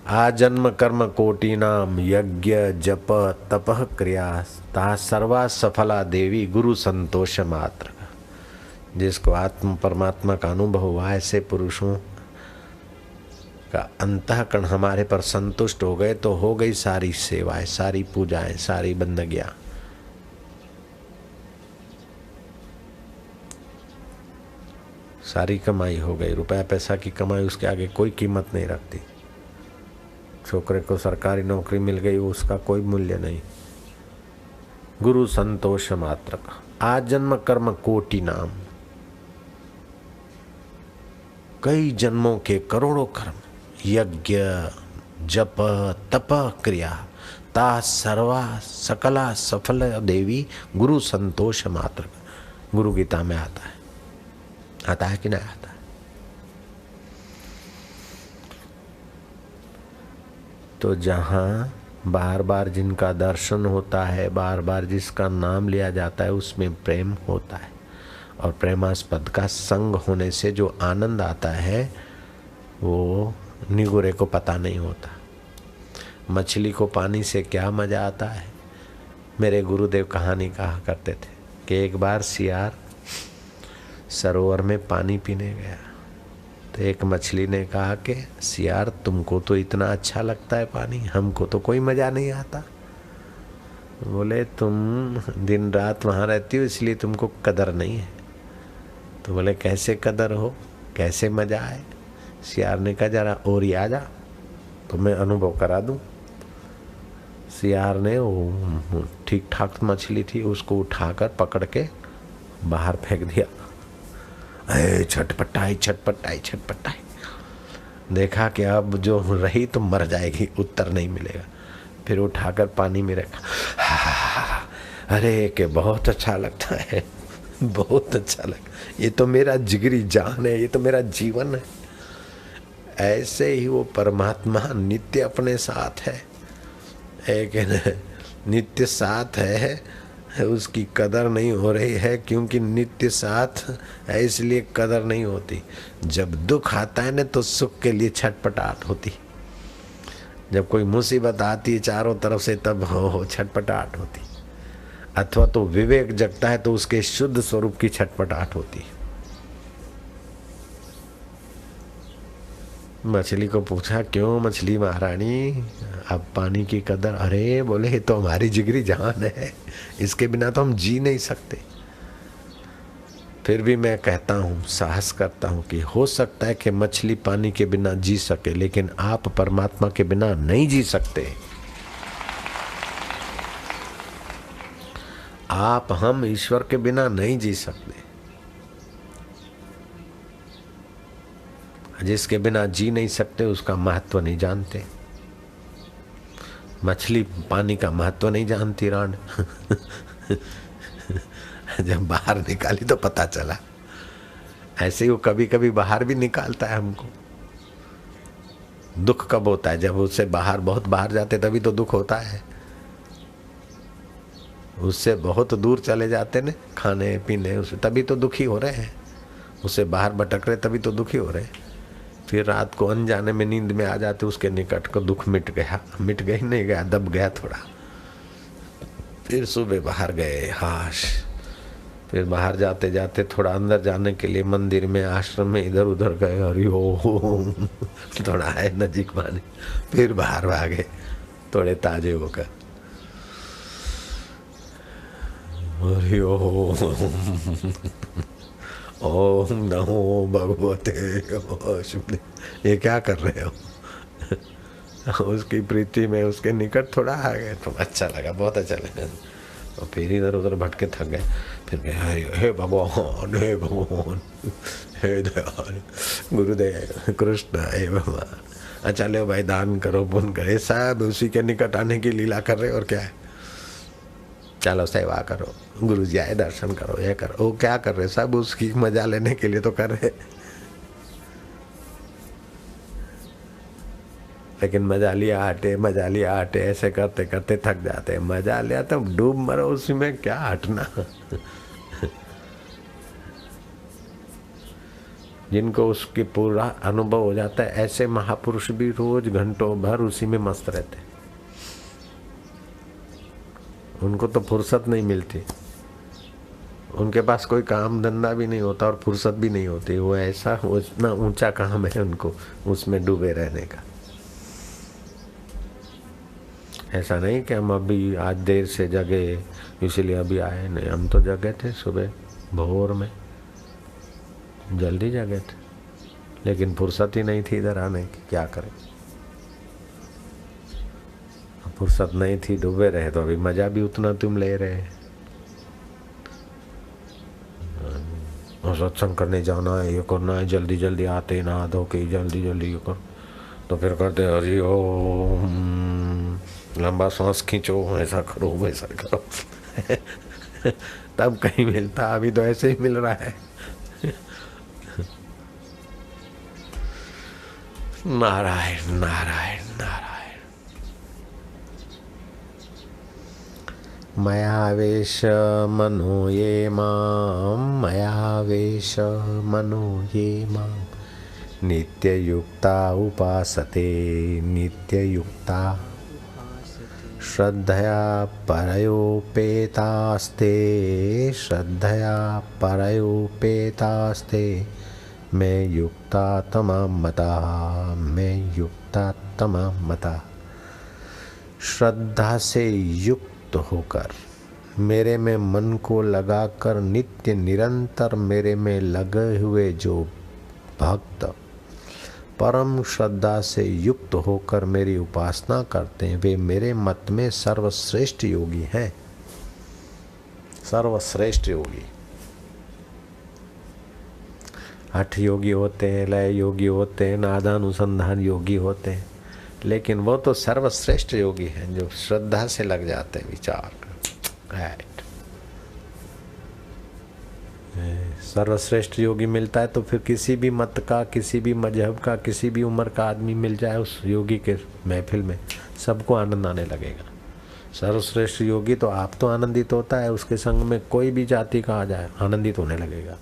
आजन्म कर्म कोटि नाम यज्ञ जप तपः क्रिया ता सर्वा सफला देवी गुरु संतोष मात्र। जिसको आत्म परमात्मा का अनुभव हुआ, ऐसे पुरुषों का अंतःकरण हमारे पर संतुष्ट हो गए तो हो गई सारी सेवाएं, सारी पूजाएं, सारी बंदगियां। सारी कमाई हो गई। रुपया पैसा की कमाई उसके आगे कोई कीमत नहीं रखती। छोकरे को सरकारी नौकरी मिल गई, उसका कोई मूल्य नहीं। गुरु संतोष मात्र का। आजन्म कर्म कोटि नाम, कई जन्मों के करोड़ों कर्म, यज्ञ जप तप क्रिया ता सर्वा सकला सफल देवी गुरु संतोष मात्र। गुरु गीता में आता है कि नहीं आता है? तो जहाँ बार बार जिनका दर्शन होता है, बार बार जिसका नाम लिया जाता है, उसमें प्रेम होता है। और प्रेमास्पद का संग होने से जो आनंद आता है वो निगुरे को पता नहीं होता। मछली को पानी से क्या मजा आता है। मेरे गुरुदेव कहानी कहा करते थे कि एक बार सियार सरोवर में पानी पीने गया तो एक मछली ने कहा कि सियार, तुमको तो इतना अच्छा लगता है पानी, हमको तो कोई मजा नहीं आता। बोले, तुम दिन रात वहाँ रहती हो इसलिए तुमको कदर नहीं है। तो बोले, कैसे कदर हो, कैसे मजा आए? सियार ने कहा, जरा और ही आ जा तो मैं अनुभव करा दूं। सियार ने वो ठीक ठाक मछली थी, उसको उठाकर पकड़ के बाहर फेंक दिया। छटपटाई छटपटाई छटपटाई। देखा कि अब जो रही तो मर जाएगी, उत्तर नहीं मिलेगा। फिर उठाकर पानी में रखा। अरे कि बहुत अच्छा लगता है, बहुत अच्छा लगता, ये तो मेरा जिगरी जान है, ये तो मेरा जीवन है। ऐसे ही वो परमात्मा नित्य अपने साथ है, एक नित्य साथ है। उसकी कदर नहीं हो रही है क्योंकि नित्य साथ है, इसलिए कदर नहीं होती। जब दुख आता है ना तो सुख के लिए छटपटाहट होती। जब कोई मुसीबत आती है चारों तरफ से तब हो छटपटाहट होती। अथवा तो विवेक जगता है तो उसके शुद्ध स्वरूप की छटपटाहट होती। मछली को पूछा, क्यों मछली महारानी अब पानी की कदर? अरे बोले, ये तो हमारी जिगरी जान है, इसके बिना तो हम जी नहीं सकते। फिर भी मैं कहता हूँ, साहस करता हूँ कि हो सकता है कि मछली पानी के बिना जी सके, लेकिन आप परमात्मा के बिना नहीं जी सकते। आप, हम ईश्वर के बिना नहीं जी सकते। जिसके बिना जी नहीं सकते उसका महत्व नहीं जानते। मछली पानी का महत्व नहीं जानती रांड। जब बाहर निकाली तो पता चला। ऐसे ही वो कभी कभी बाहर भी निकालता है हमको। दुख कब होता है? जब उससे बाहर, बहुत बाहर जाते तभी तो दुख होता है। उससे बहुत दूर चले जाते ने खाने पीने, उससे तभी तो दुखी हो रहे हैं। उससे बाहर भटक रहे तभी तो दुखी हो रहे हैं। फिर रात को अनजाने में नींद में आ जाते, उसके निकट को दुख मिट गया, मिट गई नहीं गया, दब गया थोड़ा। फिर सुबह बाहर गए, हाश। फिर बाहर जाते जाते थोड़ा अंदर जाने के लिए मंदिर में, आश्रम में इधर उधर गए, हरि ओम, थोड़ा है नजीक माने। फिर बाहर भागे थोड़े ताजे होकर, हरि ओम, ओम नमो भगवते वासुदेव। ये क्या कर रहे हो? उसकी प्रीति में उसके निकट थोड़ा आ गए तो अच्छा लगा, बहुत अच्छा लगा। और फिर इधर उधर भटके थक गए। फिर गए, हे भगवान, हे भगवान, हे दयाल गुरुदेव कृष्ण, हे भगवान, अच्छा ले भाई, दान करो, पुण्य करे। सब उसी के निकट आने की लीला कर रहे। और क्या है, चलो सेवा करो, गुरु जी आए दर्शन करो, ये करो। वो क्या कर रहे? सब उसकी मजा लेने के लिए तो कर रहे। लेकिन मजा लिया हटे, ऐसे करते करते थक जाते। मजा लिया तो डूब मरो उसी में, क्या हटना। जिनको उसकी पूरा अनुभव हो जाता है, ऐसे महापुरुष भी रोज घंटों भर उसी में मस्त रहते, उनको तो फुर्सत नहीं मिलती, उनके पास कोई काम धंधा भी नहीं होता और फुर्सत भी नहीं होती। वो ऐसा इतना ऊंचा काम है उनको उसमें डूबे रहने का। ऐसा नहीं कि हम अभी आज देर से जगे इसीलिए अभी आए, नहीं, हम तो जगे थे सुबह भोर में, जल्दी जगे थे, लेकिन फुर्सत ही नहीं थी इधर आने की। क्या करें, फुर्सत नहीं थी, डूबे रहे, तो अभी मजा भी उतना तुम ले रहे। और सत्संग करने जाना है, ये करना है, जल्दी जल्दी आते नहा धो के जल्दी जल्दी ये कर, तो फिर करते हरि ओम, लंबा सांस खींचो, ऐसा करो वैसा करो तब कहीं मिलता, अभी तो ऐसे ही मिल रहा है। नारायण नारायण नारायण। मयावेश मनो ये मां, मयावेश मनो ये मां, नित्ययुक्ता उपासते नित्ययुक्ता, श्रद्धया परयोपेतास्ते श्रद्धया परयोपेतास्ते, मैं युक्ता तमाम मता, मैं युक्ता तमाम मता। श्रद्धा से युक्त होकर मेरे में मन को लगाकर नित्य निरंतर मेरे में लगे हुए जो भक्त परम श्रद्धा से युक्त होकर मेरी उपासना करते हैं, वे मेरे मत में सर्वश्रेष्ठ योगी हैं। सर्वश्रेष्ठ योगी, हठ योगी होते हैं, लय योगी होते हैं, नादानुसंधान योगी होते हैं, लेकिन वो तो सर्वश्रेष्ठ योगी हैं जो श्रद्धा से लग जाते हैं विचार कर। सर्वश्रेष्ठ योगी मिलता है तो फिर किसी भी मत का, किसी भी मजहब का, किसी भी उम्र का आदमी मिल जाए उस योगी के महफिल में, सबको आनंद आने लगेगा। सर्वश्रेष्ठ योगी तो आप तो आनंदित होता है, उसके संग में कोई भी जाति का आ जाए आनंदित होने लगेगा।